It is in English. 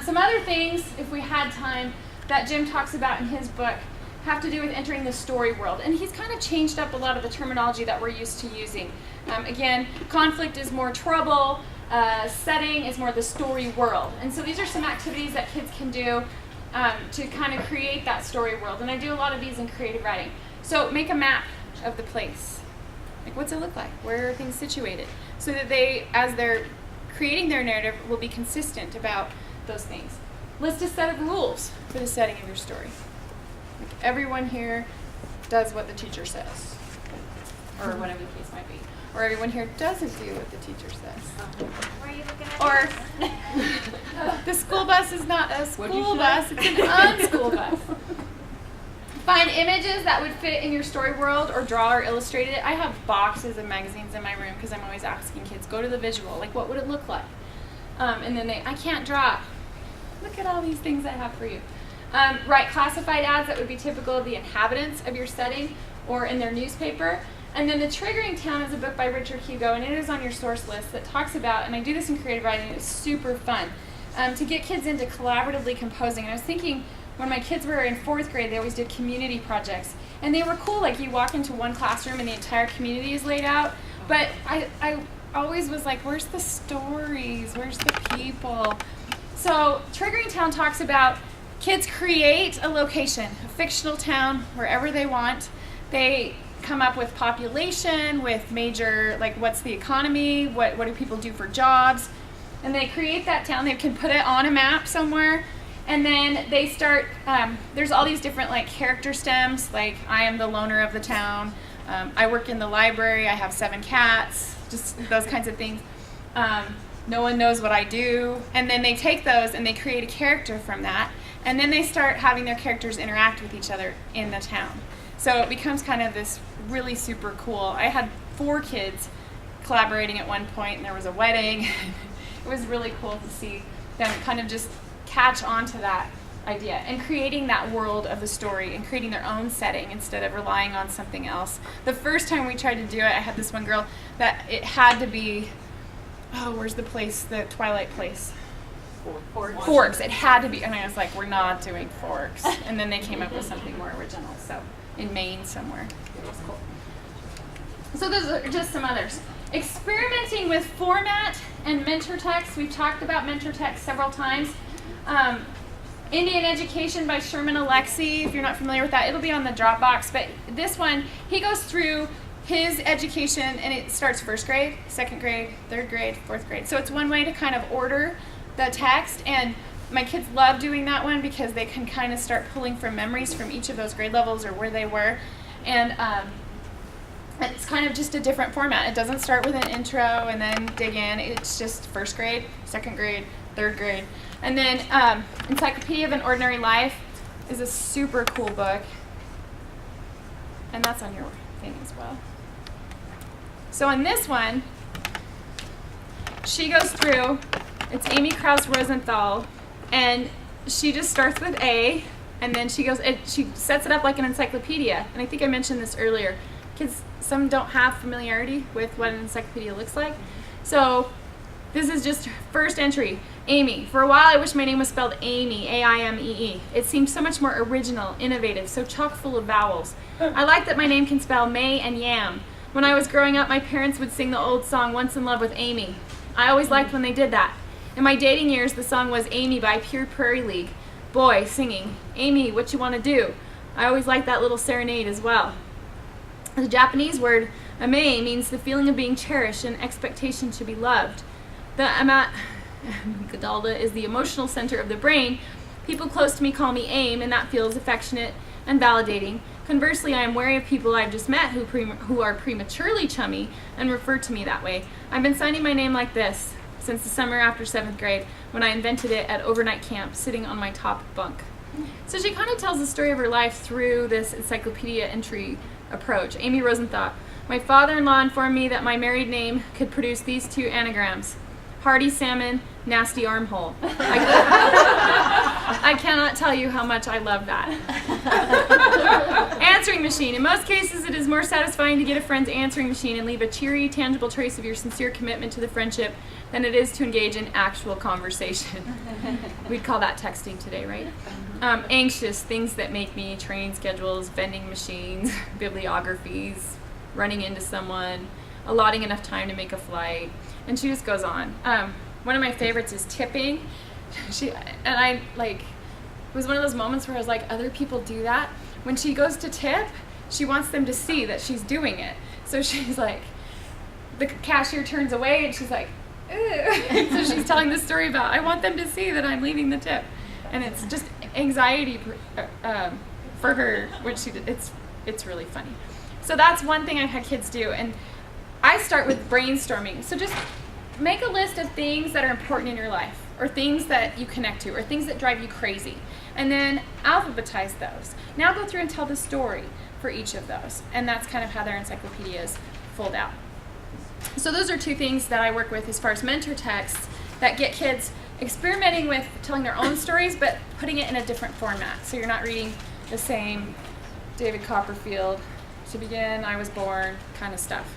Some other things, if we had time, that Jim talks about in his book have to do with entering the story world. And he's kind of changed up a lot of the terminology that we're used to using. Again, conflict is more trouble, setting is more the story world. And so these are some activities that kids can do to kind of create that story world. And I do a lot of these in creative writing. So make a map of the place. Like, what's it look like? Where are things situated? So that they, as they're creating their narrative, will be consistent about those things. List a set of rules for the setting of your story. Like, everyone here does what the teacher says, or whatever the case might be. Or everyone here doesn't do what the teacher says. Where are you looking at? Or the school bus is not a school bus, it's an unschool bus. Find images that would fit in your story world, or draw or illustrate it. I have boxes of magazines in my room because I'm always asking kids, go to the visual, like what would it look like? And then I can't draw. Look at all these things I have for you. Write classified ads that would be typical of the inhabitants of your setting or in their newspaper. And then The Triggering Town is a book by Richard Hugo, and it is on your source list, that talks about, and I do this in creative writing, it's super fun, to get kids into collaboratively composing. And I was thinking, when my kids were in 4th grade, they always did community projects. And they were cool, like you walk into one classroom and the entire community is laid out. But I always was like, where's the stories? Where's the people? So Triggering Town talks about kids create a location, a fictional town, wherever they want. They come up with population, with major, like what's the economy, what do people do for jobs, and they create that town. They can put it on a map somewhere, and then they start, there's all these different like character stems, like I am the loner of the town, I work in the library, I have 7 cats, just those kinds of things. No one knows what I do, and then they take those and they create a character from that, and then they start having their characters interact with each other in the town. So it becomes kind of this really super cool. I had 4 kids collaborating at one point, and there was a wedding. It was really cool to see them kind of just catch on to that idea and creating that world of the story and creating their own setting instead of relying on something else. The first time we tried to do it, I had this one girl that it had to be, oh, where's the place, the Twilight place? Forks. It had to be, and I was like, we're not doing Forks. And then they came up with something more original, so in Maine somewhere. It was cool. So those are just some others. Experimenting with format and mentor text. We've talked about mentor text several times. Indian Education by Sherman Alexie, if you're not familiar with that, it'll be on the Dropbox. But this one, he goes through his education, and it starts 1st grade, 2nd grade, 3rd grade, 4th grade. So it's one way to kind of order the text, and my kids love doing that one because they can kind of start pulling from memories from each of those grade levels or where they were. And it's kind of just a different format. It doesn't start with an intro and then dig in. It's just 1st grade, 2nd grade, 3rd grade. And then Encyclopedia of an Ordinary Life is a super cool book. And that's on your thing as well. So on this one, she goes through, it's Amy Krauss Rosenthal, and she just starts with A, and then she sets it up like an encyclopedia. And I think I mentioned this earlier. Kids, some don't have familiarity with what an encyclopedia looks like. So this is just first entry, Amy. For a while I wish my name was spelled Amy, A-I-M-E-E. It seemed so much more original, innovative, so chock full of vowels. I like that my name can spell May and Yam. When I was growing up, my parents would sing the old song, Once in Love with Amy. I always liked when they did that. In my dating years, the song was Amy by Pure Prairie League. Boy singing, Amy, what you want to do? I always liked that little serenade as well. The Japanese word ame means the feeling of being cherished and expectation to be loved. The amygdala is the emotional center of the brain. People close to me call me AIM, and that feels affectionate and validating. Conversely, I am wary of people I've just met who are prematurely chummy and refer to me that way. I've been signing my name like this since the summer after 7th grade, when I invented it at overnight camp, sitting on my top bunk. So she kind of tells the story of her life through this encyclopedia entry approach. Amy Rosenthal. My father-in-law informed me that my married name could produce these 2 anagrams: hearty salmon, nasty armhole. I cannot tell you how much I love that. Answering machine. In most cases, it is more satisfying to get a friend's answering machine and leave a cheery, tangible trace of your sincere commitment to the friendship than it is to engage in actual conversation. We'd call that texting today, right? Anxious, things that make me, train schedules, vending machines, bibliographies, running into someone, allotting enough time to make a flight, and she just goes on. One of my favorites is tipping. It was one of those moments where I was like, other people do that. When she goes to tip, she wants them to see that she's doing it. So she's like, the cashier turns away and she's like, ew. So she's telling this story about, I want them to see that I'm leaving the tip. And it's just anxiety for her, which it's really funny. So that's one thing I've had kids do. And I start with brainstorming. So just make a list of things that are important in your life, or things that you connect to, or things that drive you crazy. And then alphabetize those. Now go through and tell the story for each of those. And that's kind of how their encyclopedias fold out. So those are two things that I work with as far as mentor texts that get kids experimenting with telling their own stories, but putting it in a different format. So you're not reading the same David Copperfield, to begin, I was born, kind of stuff.